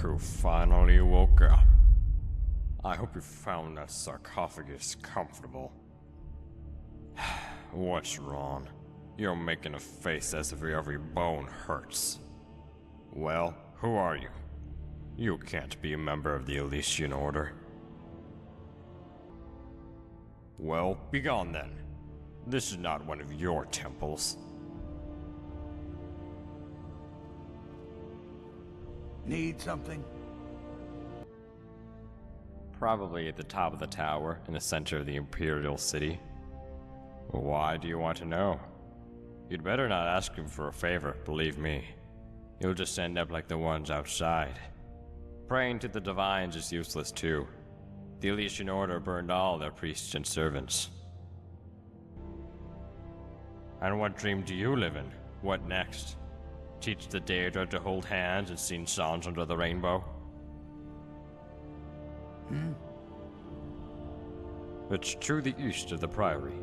who finally woke up. I hope you found that sarcophagus comfortable. What's wrong? You're making a face as if every bone hurts. Well, who are you? You can't be a member of the Elysian Order. Well, begone then. This is not one of your temples. Need something? Probably at the top of the tower, in the center of the Imperial City. Why do you want to know? You'd better not ask him for a favor, believe me. You'll just end up like the ones outside. Praying to the Divines is useless too. The Elysian Order burned all their priests and servants. And what dream do you live in? What next? Teach the Daedra to hold hands and sing songs under the rainbow? It's to the east of the Priory.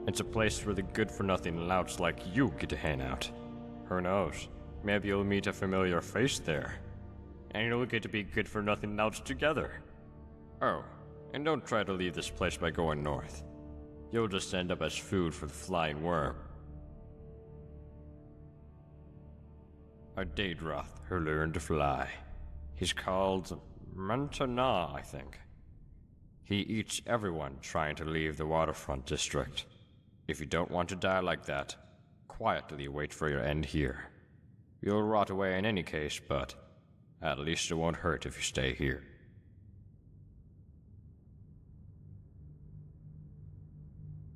It's a place where the good-for-nothing louts like you get to hang out. Who knows? Maybe you'll meet a familiar face there. And you'll get to be good-for-nothing louts together. Oh, and don't try to leave this place by going north. You'll just end up as food for the flying worm. A Daedroth who learned to fly. He's called Menta Na, I think. He eats everyone trying to leave the Waterfront district. If you don't want to die like that, quietly wait for your end here. You'll rot away in any case, but at least it won't hurt if you stay here.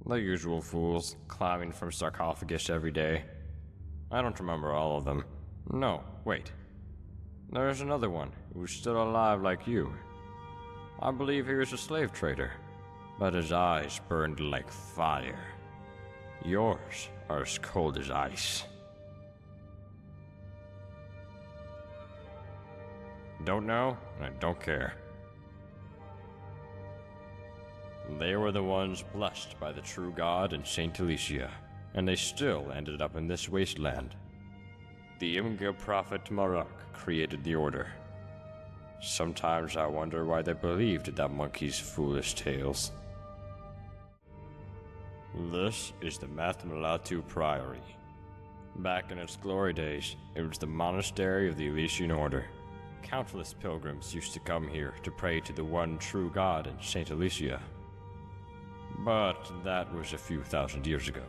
The usual fools, climbing from sarcophagus every day. I don't remember all of them. No, wait. There's another one who's still alive like you. I believe he was a slave trader, but his eyes burned like fire. Yours are as cold as ice. Don't know, and I don't care. They were the ones blessed by the true god in Saint Elysia, and they still ended up in this wasteland. The Imga prophet Maruk created the Order. Sometimes I wonder why they believed that monkey's foolish tales. This is the Mathmalatu Priory. Back in its glory days, it was the monastery of the Elysian Order. Countless pilgrims used to come here to pray to the one true god in Saint Elysia. But that was a few thousand years ago.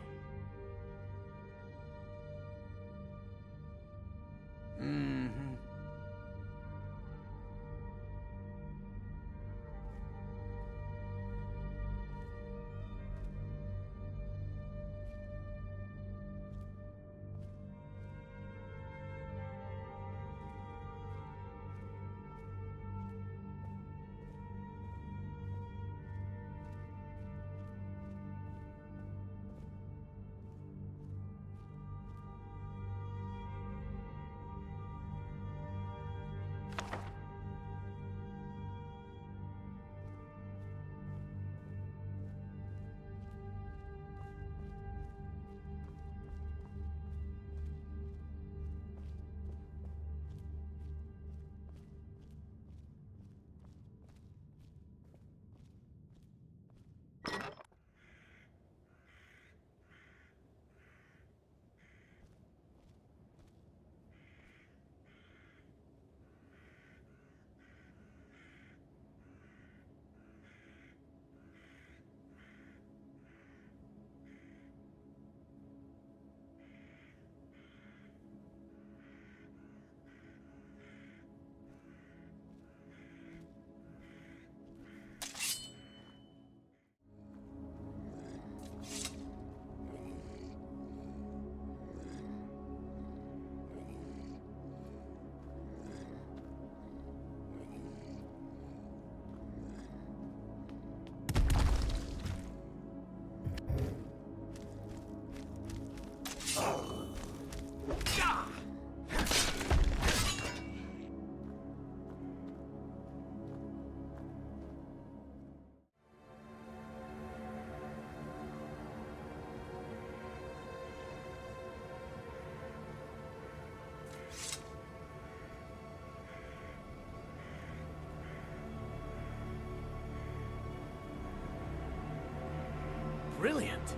Brilliant.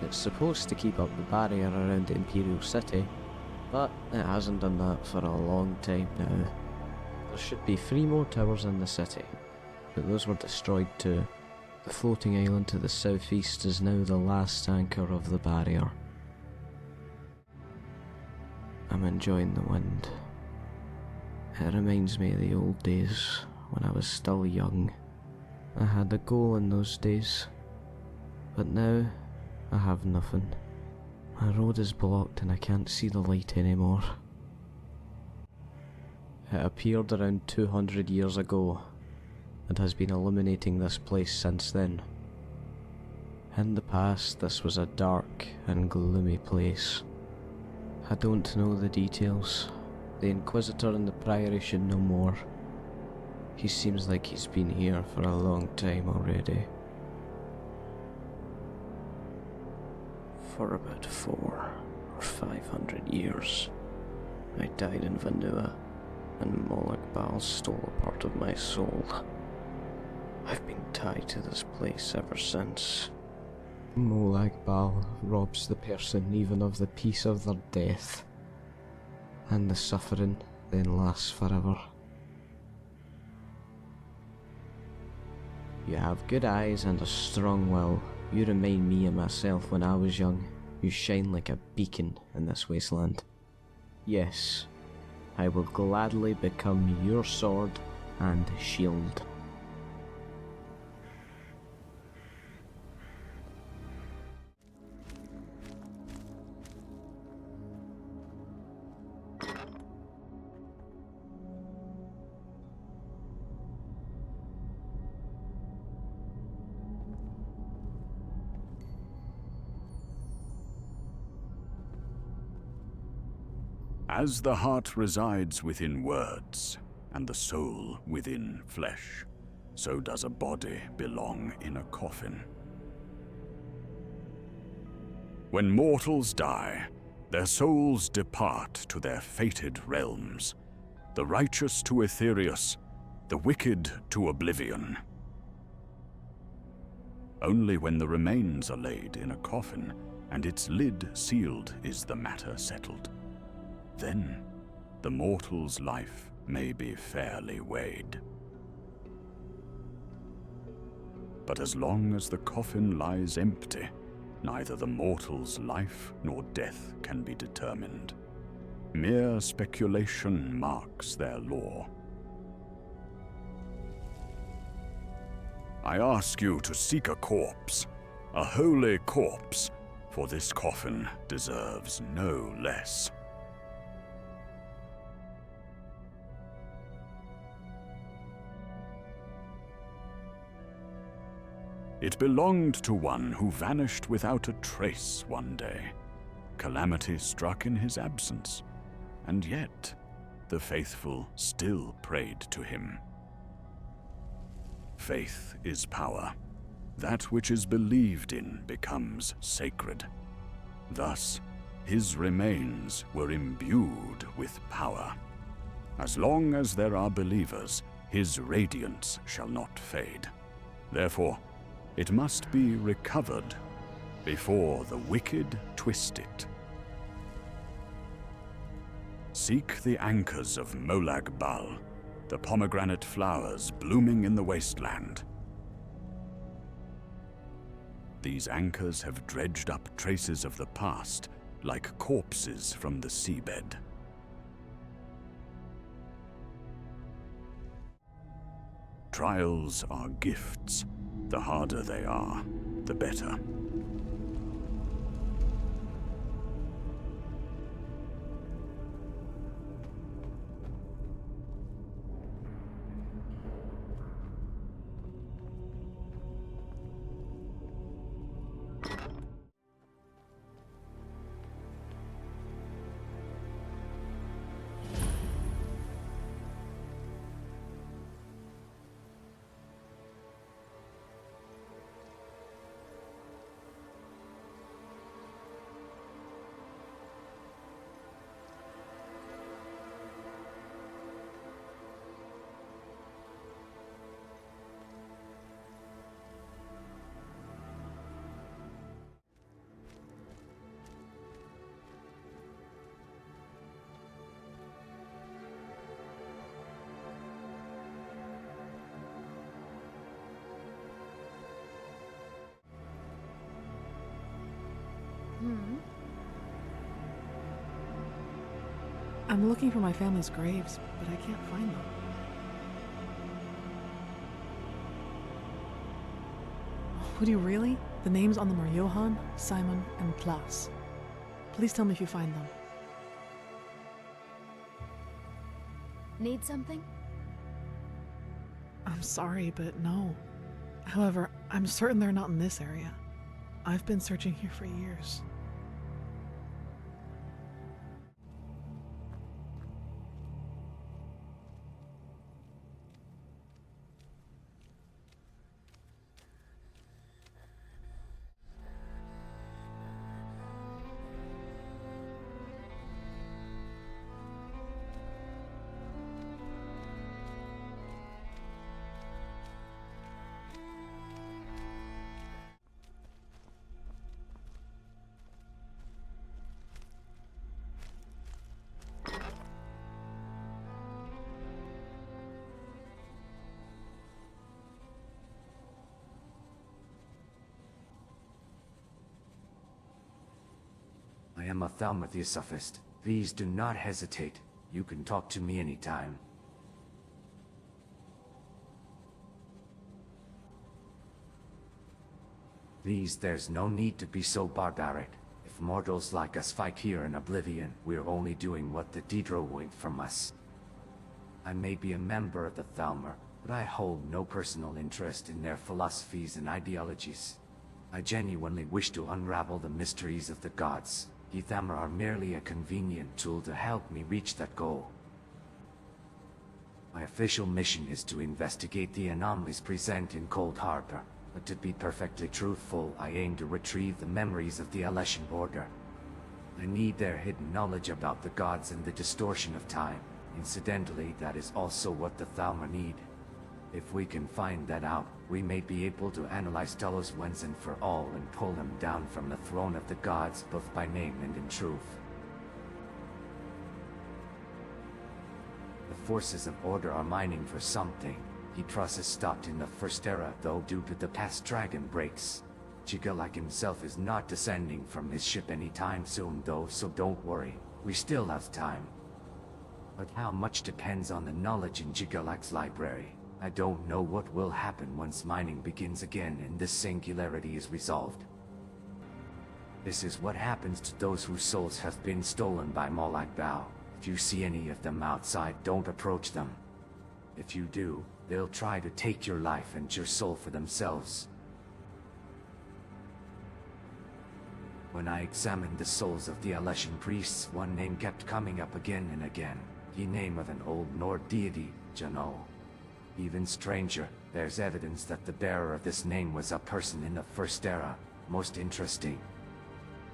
It's supposed to keep up the barrier around the Imperial City, but it hasn't done that for a long time now. There should be 3 more towers in the city, but those were destroyed too. The floating island to the southeast is now the last anchor of the barrier. I'm enjoying the wind. It reminds me of the old days, when I was still young. I had a goal in those days, but now I have nothing. My road is blocked and I can't see the light anymore. It appeared around 200 years ago, and has been illuminating this place since then. In the past, this was a dark and gloomy place. I don't know the details. The Inquisitor in the Priory should know more. He seems like he's been here for a long time already. For about 400 or 500 years, I died in Vanua, and Molag stole a part of my soul. I've been tied to this place ever since. Molag robs the person even of the peace of their death, and the suffering then lasts forever. You have good eyes and a strong will. You remind me of myself when I was young. You shine like a beacon in this wasteland. Yes, I will gladly become your sword and shield. As the heart resides within words, and the soul within flesh, so does a body belong in a coffin. When mortals die, their souls depart to their fated realms, the righteous to Aetherius, the wicked to oblivion. Only when the remains are laid in a coffin, and its lid sealed, is the matter settled. Then the mortal's life may be fairly weighed. But as long as the coffin lies empty, neither the mortal's life nor death can be determined. Mere speculation marks their law. I ask you to seek a corpse, a holy corpse, for this coffin deserves no less. It belonged to one who vanished without a trace one day. Calamity struck in his absence, and yet the faithful still prayed to him. Faith is power. That which is believed in becomes sacred. Thus, his remains were imbued with power. As long as there are believers, his radiance shall not fade. Therefore, it must be recovered before the wicked twist it. Seek the anchors of Molag Bal, the pomegranate flowers blooming in the wasteland. These anchors have dredged up traces of the past, like corpses from the seabed. Trials are gifts. The harder they are, the better. I'm looking for my family's graves, but I can't find them. Would you really? The names on them are Johann, Simon, and Klaus. Please tell me if you find them. Need something? I'm sorry, but no. However, I'm certain they're not in this area. I've been searching here for years. I am a Thalmatheosophist. Please do not hesitate. You can talk to me anytime. Please, there's no need to be so barbaric. If mortals like us fight here in Oblivion, we're only doing what the Daedra want from us. I may be a member of the Thalmor, but I hold no personal interest in their philosophies and ideologies. I genuinely wish to unravel the mysteries of the gods. The Thalmor are merely a convenient tool to help me reach that goal. My official mission is to investigate the anomalies present in Coldharbour, but to be perfectly truthful, I aim to retrieve the memories of the Alessian Order. I need their hidden knowledge about the gods and the distortion of time. Incidentally, that is also what the Thalmor need. If we can find that out, we may be able to analyze Telos once and for all and pull him down from the throne of the gods, both by name and in truth. The forces of Order are mining for something. The process stopped in the First Era, though, due to the past dragon breaks. Jigalak himself is not descending from his ship anytime soon, though, so don't worry. We still have time. But how much depends on the knowledge in Jigalak's library. I don't know what will happen once mining begins again and this singularity is resolved. This is what happens to those whose souls have been stolen by Molag Bal. If you see any of them outside, don't approach them. If you do, they'll try to take your life and your soul for themselves. When I examined the souls of the Alessian priests, one name kept coming up again and again. The name of an old Nord deity, Jano. Even stranger, there's evidence that the bearer of this name was a person in the First Era. Most interesting.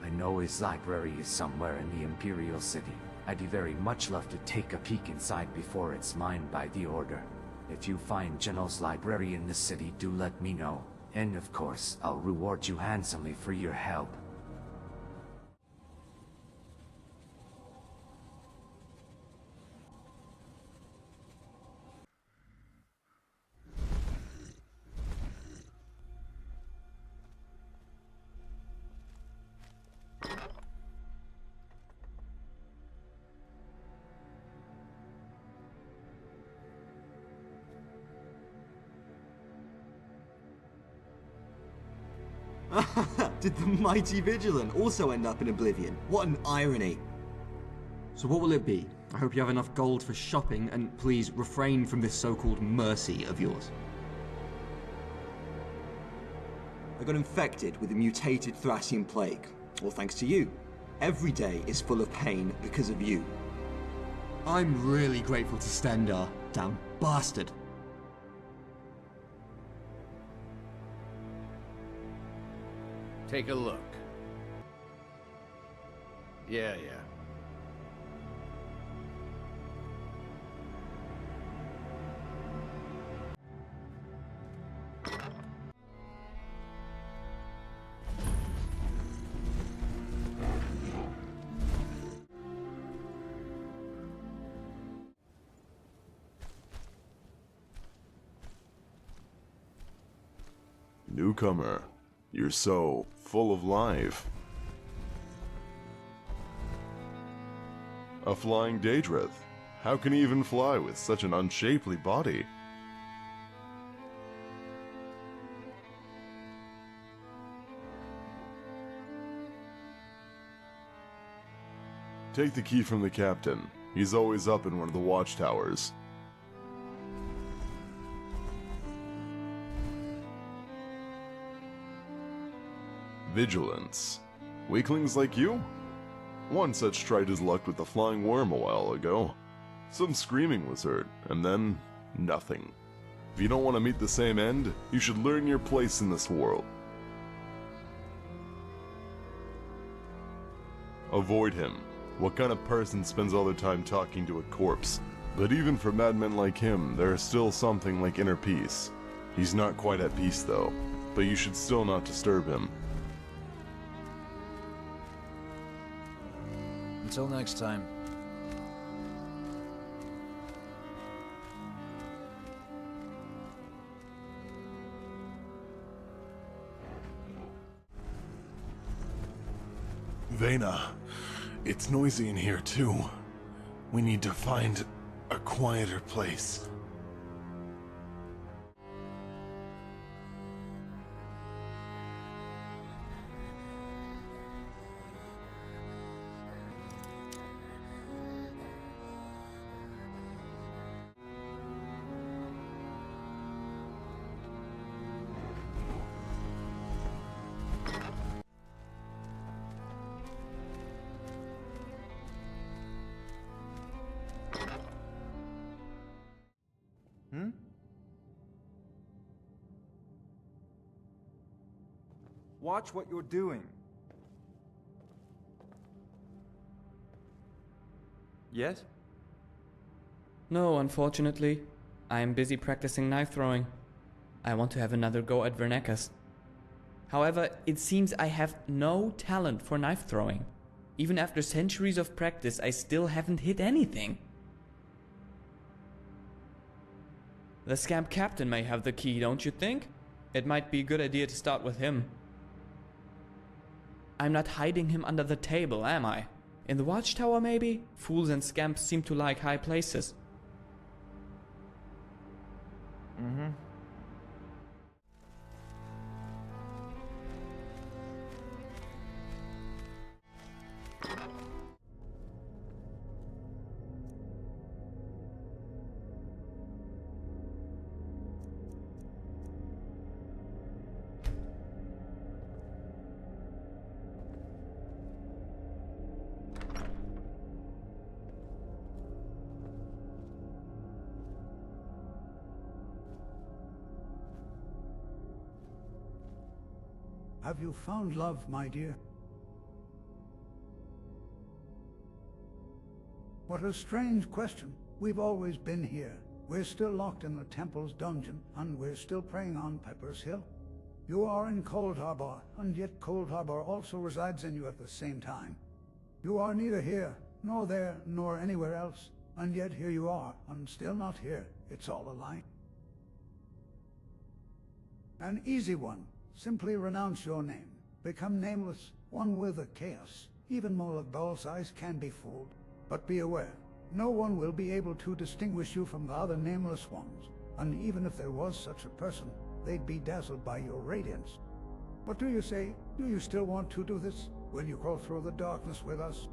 I know his library is somewhere in the Imperial City. I'd very much love to take a peek inside before it's mined by the Order. If you find Jano's library in the city, do let me know. And of course, I'll reward you handsomely for your help. Did the mighty Vigilant also end up in Oblivion? What an irony. So what will it be? I hope you have enough gold for shopping, and please refrain from this so-called mercy of yours. I got infected with a mutated Thracian plague. All thanks to you. Every day is full of pain because of you. I'm really grateful to Stendar, damn bastard. Take a look. Yeah. Newcomer, you're so full of life. A flying Daedrith. How can he even fly with such an unshapely body? Take the key from the captain. He's always up in one of the watchtowers. Vigilance. Weaklings like you? One such tried his luck with the flying worm a while ago. Some screaming was heard, and then nothing. If you don't want to meet the same end, you should learn your place in this world. Avoid him. What kind of person spends all their time talking to a corpse? But even for madmen like him, there is still something like inner peace. He's not quite at peace though, but you should still not disturb him. Until next time. Vena, it's noisy in here too. We need to find a quieter place. Watch what you're doing. Yes? No, unfortunately. I am busy practicing knife throwing. I want to have another go at Vernekas. However, it seems I have no talent for knife throwing. Even after centuries of practice, I still haven't hit anything. The scamp captain may have the key, don't you think? It might be a good idea to start with him. I'm not hiding him under the table, am I? In the watchtower, maybe? Fools and scamps seem to like high places. Have you found love, my dear? What a strange question. We've always been here. We're still locked in the temple's dungeon, and we're still preying on Pepper's Hill. You are in Coldharbour, and yet Coldharbour also resides in you at the same time. You are neither here, nor there, nor anywhere else, and yet here you are, and still not here. It's all a lie. An easy one. Simply renounce your name. Become nameless, one with the chaos. Even Molag Bal's eyes can be fooled. But be aware, no one will be able to distinguish you from the other nameless ones. And even if there was such a person, they'd be dazzled by your radiance. What do you say? Do you still want to do this? Will you crawl through the darkness with us?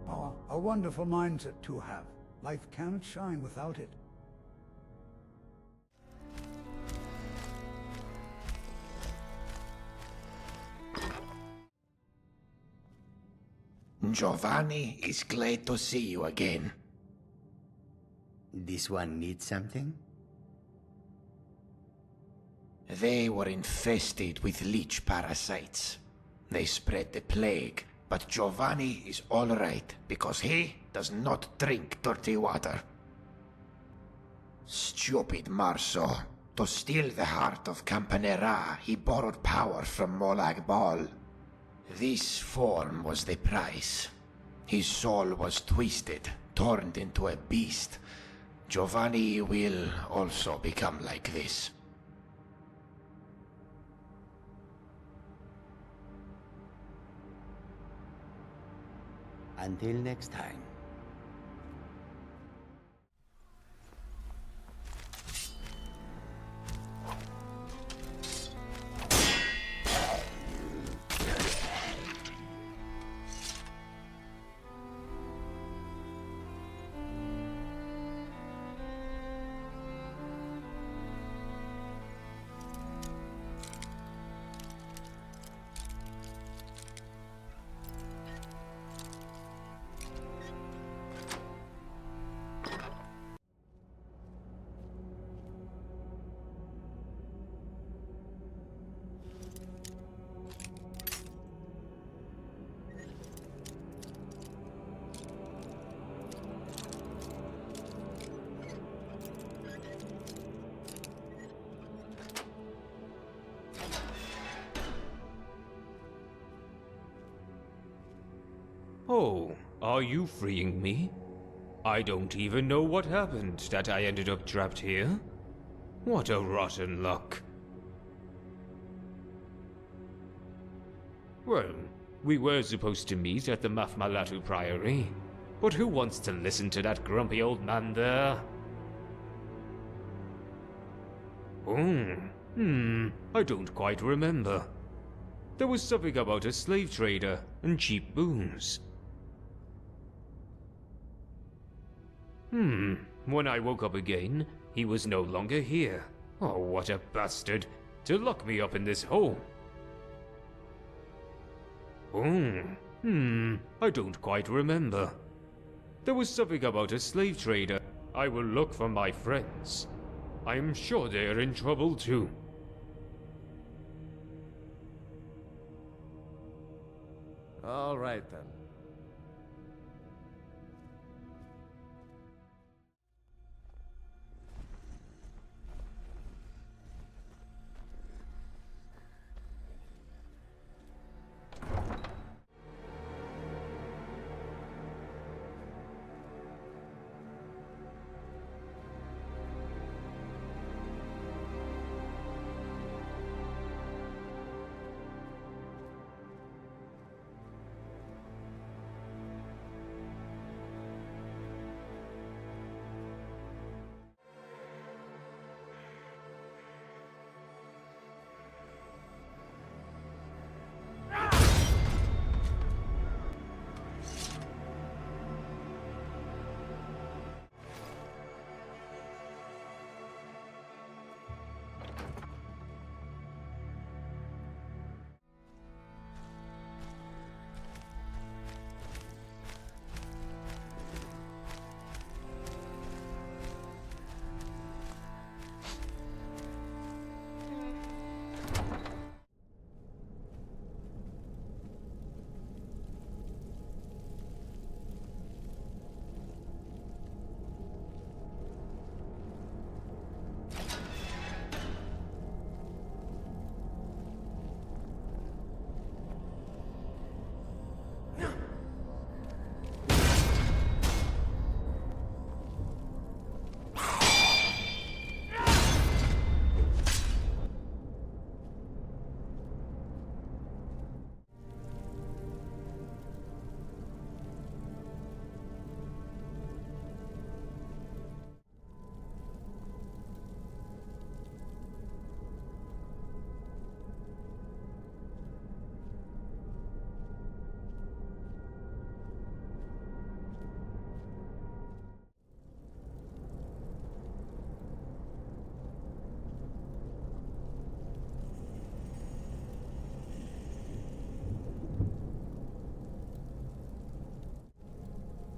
Oh, a wonderful mindset to have. Life cannot shine without it. Giovanni is glad to see you again. This one needs something? They were infested with leech parasites. They spread the plague, but Giovanni is all right because he does not drink dirty water. Stupid Marso. To steal the heart of Campanera, he borrowed power from Molag Bal. This form was the price. His soul was twisted, turned into a beast. Giovanni will also become like this. Until next time. Oh, are you freeing me? I don't even know what happened that I ended up trapped here. What a rotten luck. Well, we were supposed to meet at the Mafmalatu Priory, but who wants to listen to that grumpy old man there? I don't quite remember. There was something about a slave trader and cheap booze. When I woke up again, he was no longer here. Oh, what a bastard, to lock me up in this hole. I don't quite remember. There was something about a slave trader. I will look for my friends. I'm sure they're in trouble too. All right then.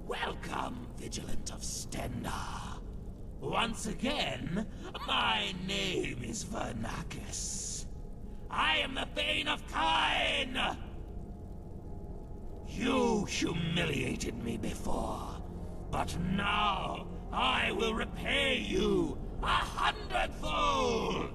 Welcome, Vigilant of Stenda. Once again, my name is Vernacus. I am the Bane of Kyne! You humiliated me before, but now I will repay you 100-fold!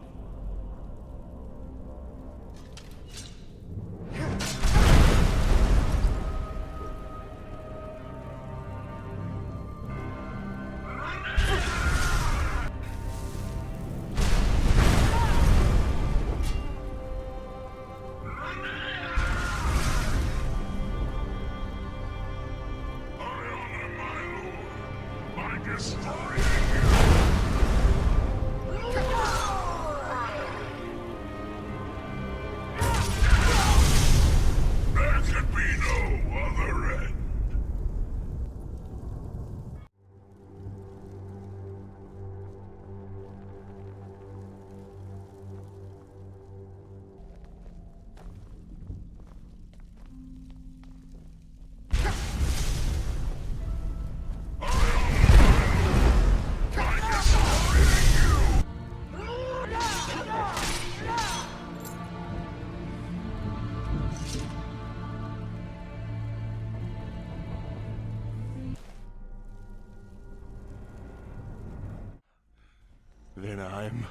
and I'm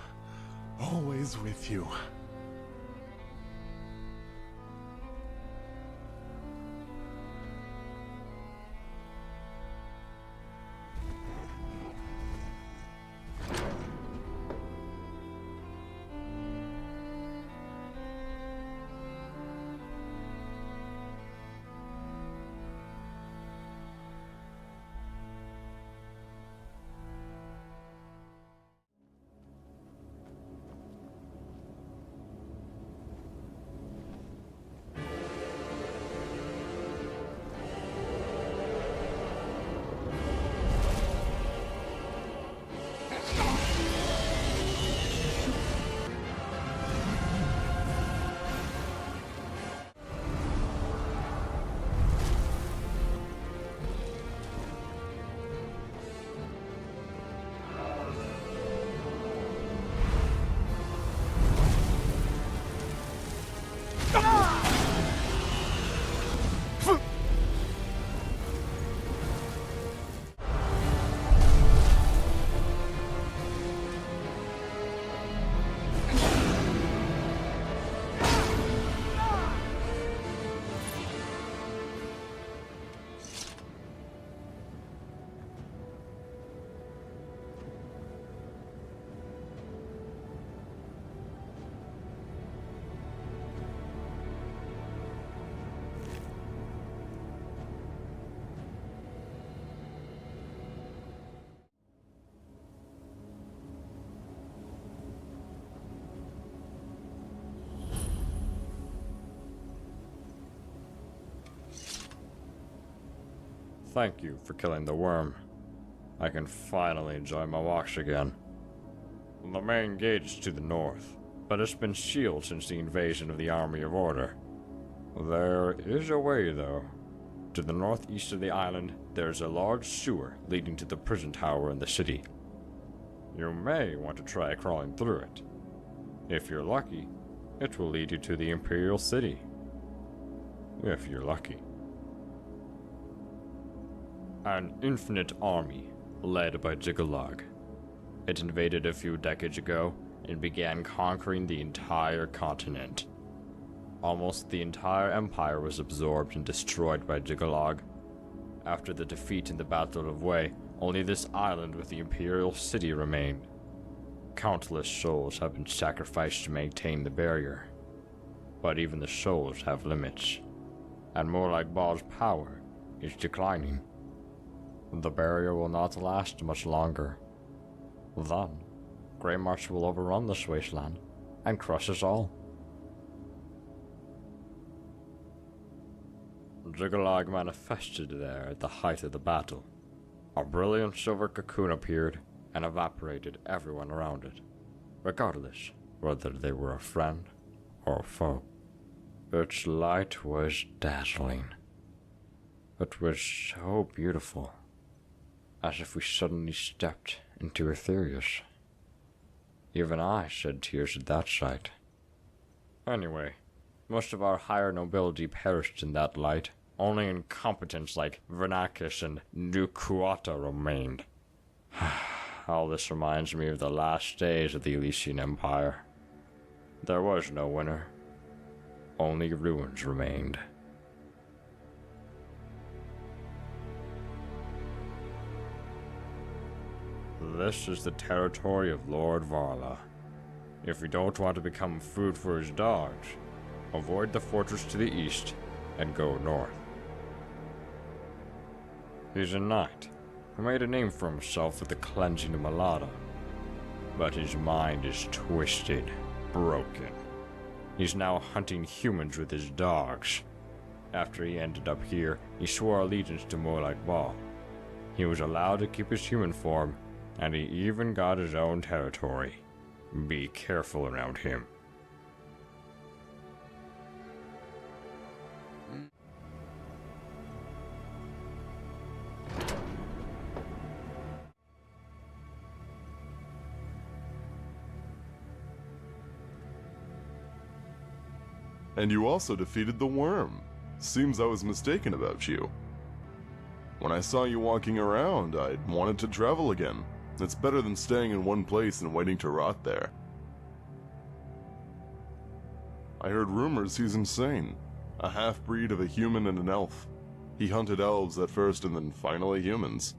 always with you. Thank you for killing the worm. I can finally enjoy my walks again. The main gate is to the north, but it's been sealed since the invasion of the Army of Order. There is a way, though. To the northeast of the island, there's a large sewer leading to the prison tower in the city. You may want to try crawling through it. If you're lucky, it will lead you to the Imperial City. If you're lucky. An infinite army, led by Jigalag. It invaded a few decades ago and began conquering the entire continent. Almost the entire empire was absorbed and destroyed by Jigalag. After the defeat in the Battle of Wei, only this island with the Imperial City remained. Countless souls have been sacrificed to maintain the barrier. But even the souls have limits, and Molag Bal's power is declining. The barrier will not last much longer. Then, Grey March will overrun this wasteland and crush us all. Jigalag manifested there at the height of the battle. A brilliant silver cocoon appeared and evaporated everyone around it, regardless whether they were a friend or a foe. Its light was dazzling. It was so beautiful, as if we suddenly stepped into Aetherius. Even I shed tears at that sight. Anyway, most of our higher nobility perished in that light. Only incompetents like Vernakis and Nukuata remained. All this reminds me of the last days of the Elysian Empire. There was no winner. Only ruins remained. This is the territory of Lord Varla. If you don't want to become food for his dogs, avoid the fortress to the east and go north. He's a knight who made a name for himself with the cleansing of Malada. But his mind is twisted, broken. He's now hunting humans with his dogs. After he ended up here, he swore allegiance to Molag Bal. He was allowed to keep his human form, and he even got his own territory. Be careful around him. And you also defeated the worm. Seems I was mistaken about you. When I saw you walking around, I wanted to travel again. It's better than staying in one place and waiting to rot there. I heard rumors he's insane. A half-breed of a human and an elf. He hunted elves at first and then finally humans.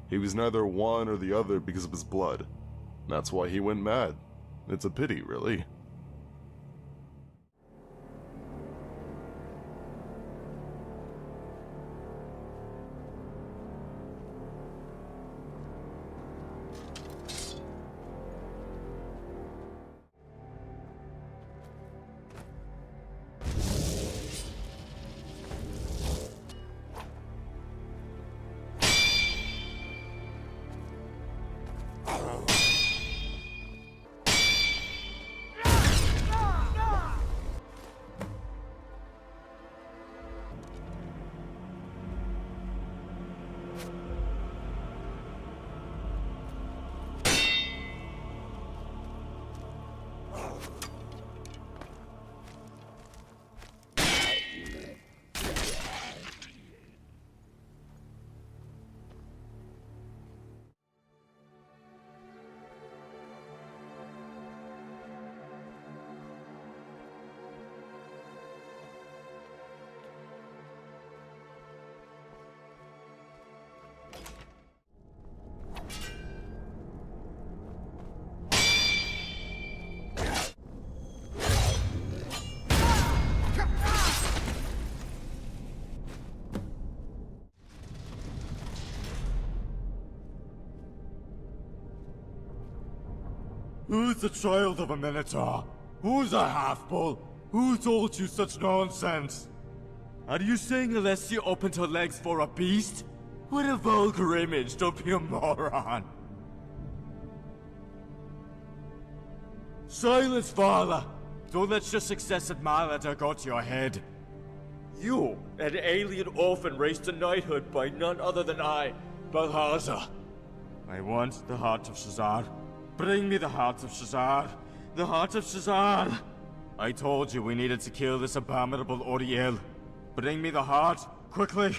He was neither one or the other because of his blood. That's why he went mad. It's a pity, really. Who's the child of a Minotaur? Who's a half-bull? Who told you such nonsense? Are you saying Alessia opened her legs for a beast? What a vulgar image, don't be a moron! Silence, Varla! Don't let your success at Malada go to your head. You, an alien orphan raised to knighthood by none other than I, Balthazar. I want the heart of Shazar. Bring me the heart of Shazar. The heart of Shazar. I told you we needed to kill this abominable Oriel. Bring me the heart, quickly.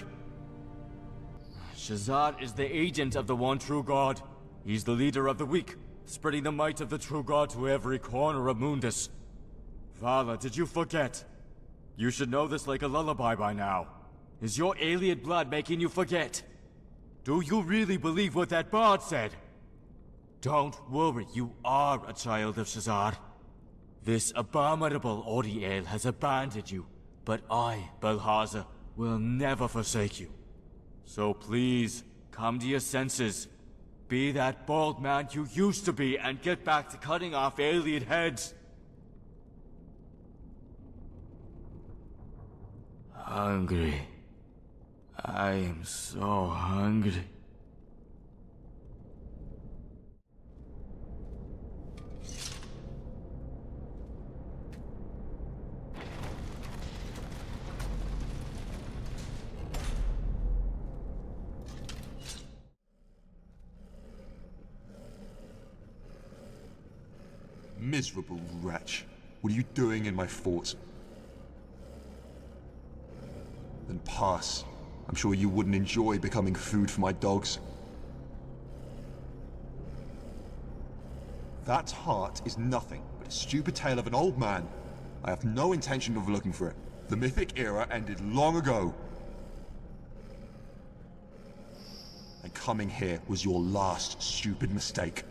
Shazar is the agent of the one true god. He's the leader of the weak, spreading the might of the true god to every corner of Mundus. Varla, did you forget? You should know this like a lullaby by now. Is your alien blood making you forget? Do you really believe what that bard said? Don't worry, you are a child of Shazar. This abominable Oriel has abandoned you, but I, Balthazar, will never forsake you. So please, come to your senses. Be that bald man you used to be and get back to cutting off alien heads. Hungry. I am so hungry. Miserable wretch. What are you doing in my fort? Then pass. I'm sure you wouldn't enjoy becoming food for my dogs. That heart is nothing but a stupid tale of an old man. I have no intention of looking for it. The mythic era ended long ago. And coming here was your last stupid mistake.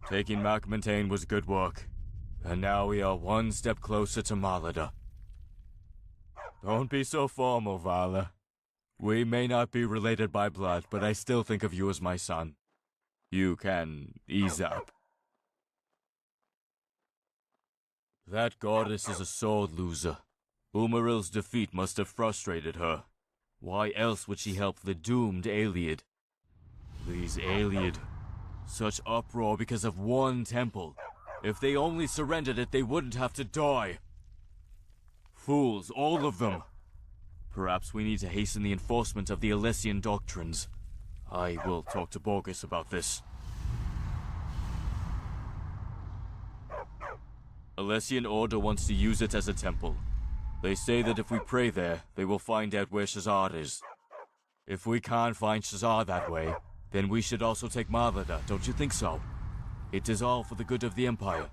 Taking Macmontaine was good work, and now we are one step closer to Malada. Don't be so formal, Varla. We may not be related by blood, but I still think of you as my son. You can ease up. That goddess is a sword loser. Umaril's defeat must have frustrated her. Why else would she help the doomed Ayleid? These Ayleid. Such uproar because of one temple. If they only surrendered it, they wouldn't have to die. Fools, all of them. Perhaps we need to hasten the enforcement of the Alessian doctrines. I will talk to Borges about this. Alessian Order wants to use it as a temple. They say that if we pray there, they will find out where Shazad is. If we can't find Shazad that way, then we should also take Malada, don't you think so? It is all for the good of the Empire.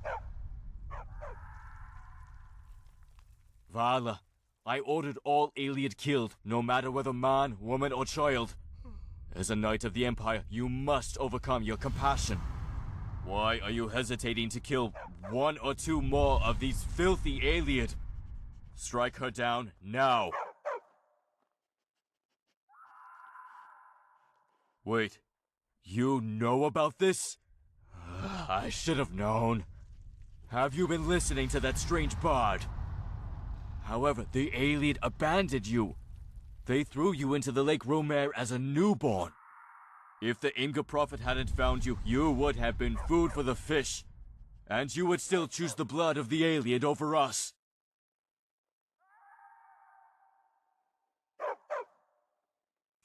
Varla, I ordered all Ayleid killed, no matter whether man, woman, or child. As a knight of the Empire, you must overcome your compassion. Why are you hesitating to kill one or two more of these filthy Ayleid? Strike her down now. Wait, you know about this? I should have known. Have you been listening to that strange bard? However, the Ayleid abandoned you. They threw you into the Lake Romer as a newborn. If the Inga Prophet hadn't found you, you would have been food for the fish. And you would still choose the blood of the Ayleid over us.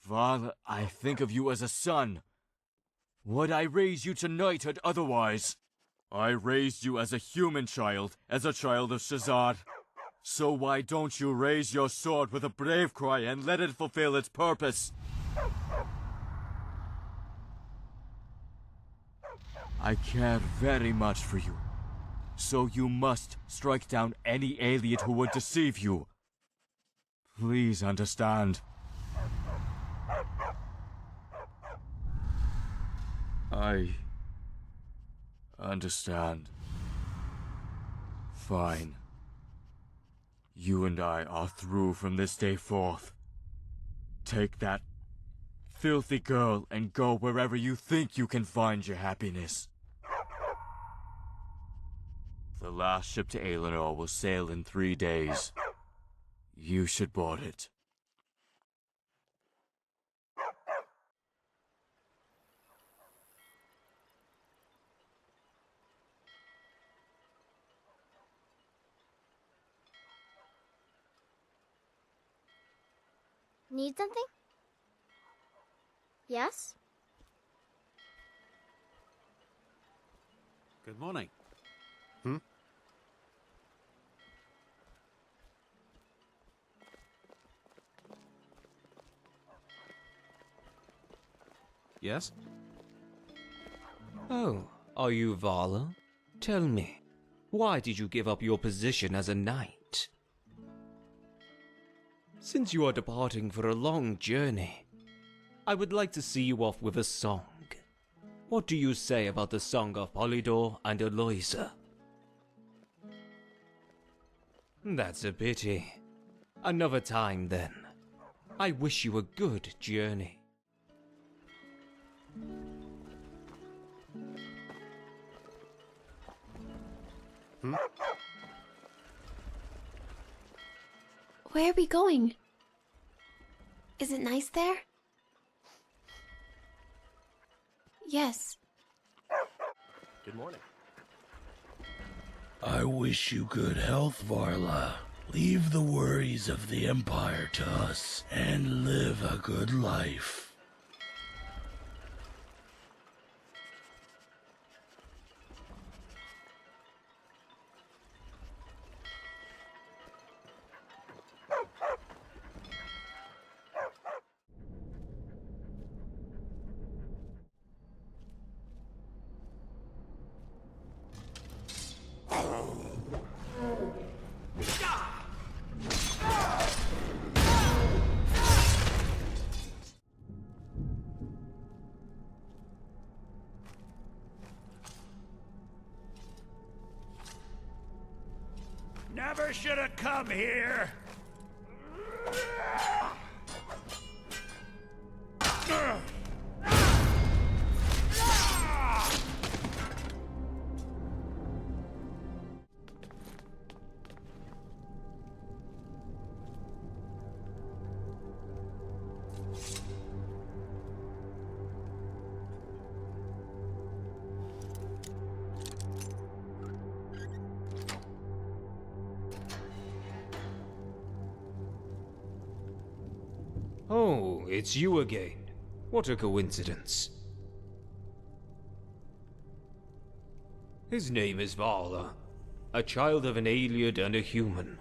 Varla, I think of you as a son. Would I raise you to knighthood otherwise? I raised you as a human child, as a child of Shazad. So why don't you raise your sword with a brave cry and let it fulfill its purpose? I care very much for you. So you must strike down any Ayleid who would deceive you. Please understand. I understand. Fine. You and I are through from this day forth. Take that filthy girl and go wherever you think you can find your happiness. The last ship to Aelinor will sail in 3 days. You should board it. Need something? Yes? Good morning. Yes? Oh, are you Varla? Tell me, why did you give up your position as a knight? Since you are departing for a long journey, I would like to see you off with a song. What do you say about the song of Polydor and Eloisa? That's a pity. Another time then. I wish you a good journey. Where are we going? Is it nice there? Yes. Good morning. I wish you good health, Varla. Leave the worries of the Empire to us and live a good life. never should have come here! Oh, it's you again. What a coincidence. His name is Varla, a child of an Aliad and a human.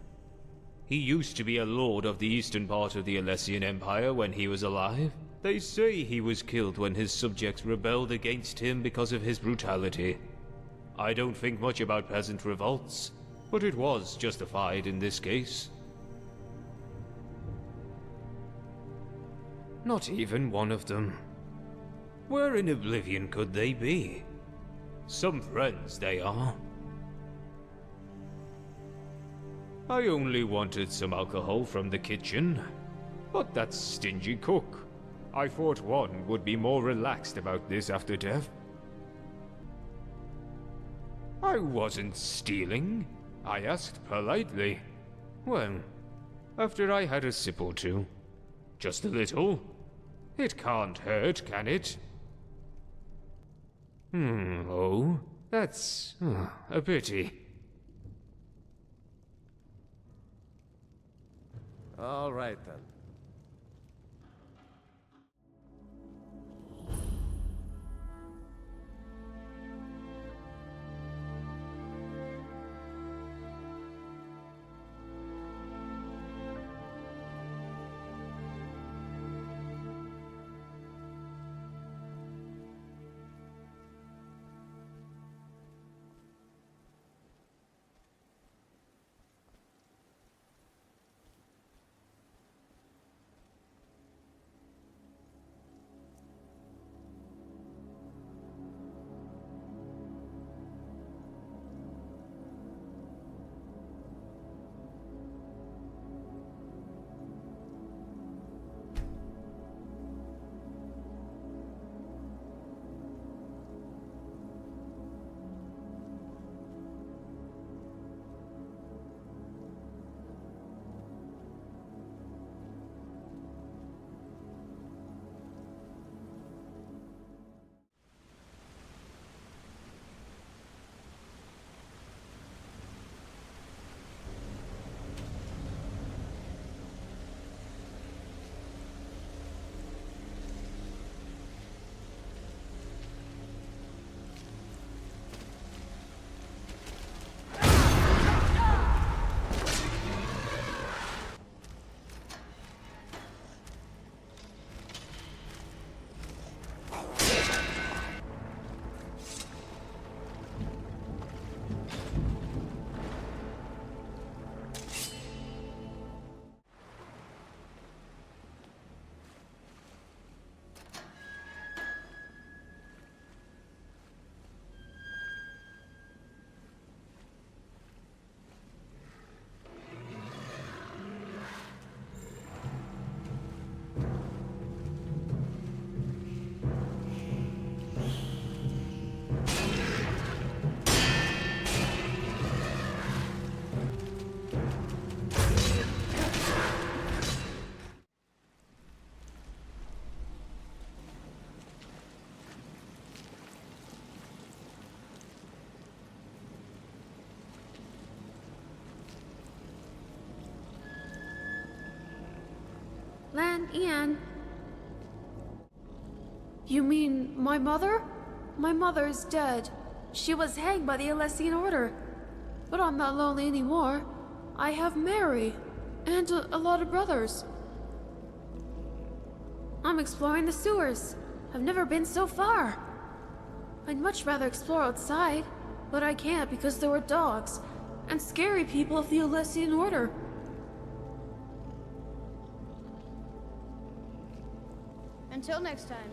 He used to be a lord of the eastern part of the Alessian Empire when he was alive. They say he was killed when his subjects rebelled against him because of his brutality. I don't think much about peasant revolts, but it was justified in this case. Not even one of them. Where in oblivion could they be? Some friends they are. I only wanted some alcohol from the kitchen, but that stingy cook. I thought one would be more relaxed about this after death. I wasn't stealing. I asked politely. Well, after I had a sip or two. Just a little. It can't hurt, can it? Oh, that's a pity. All right, then. Ian. You mean my mother? My mother is dead. She was hanged by the Alessian Order. But I'm not lonely anymore. I have Mary, and a lot of brothers. I'm exploring the sewers. I've never been so far. I'd much rather explore outside, but I can't because there were dogs, and scary people of the Alessian Order. Until next time.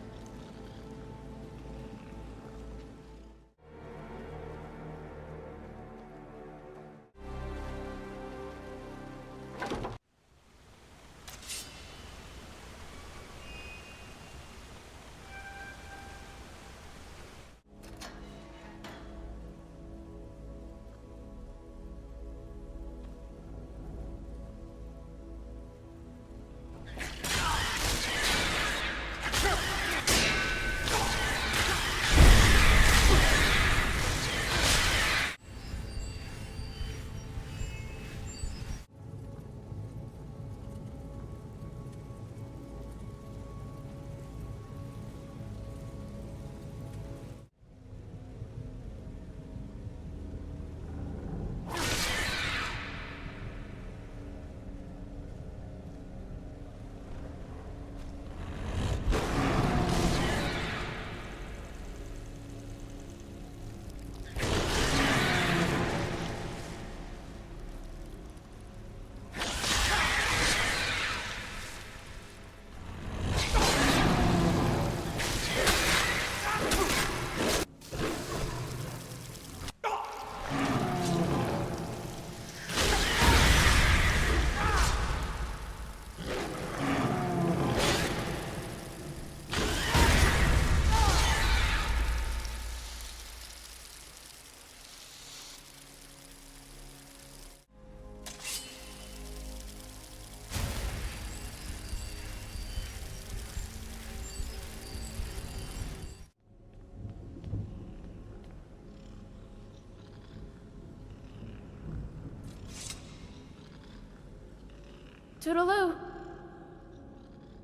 Toodaloo.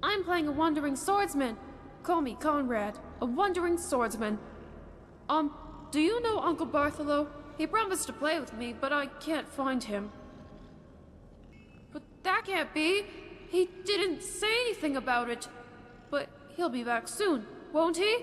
I'm playing a wandering swordsman. Call me Conrad, a wandering swordsman. Do you know Uncle Bartholomew? He promised to play with me, but I can't find him. But that can't be. He didn't say anything about it. But he'll be back soon, won't he?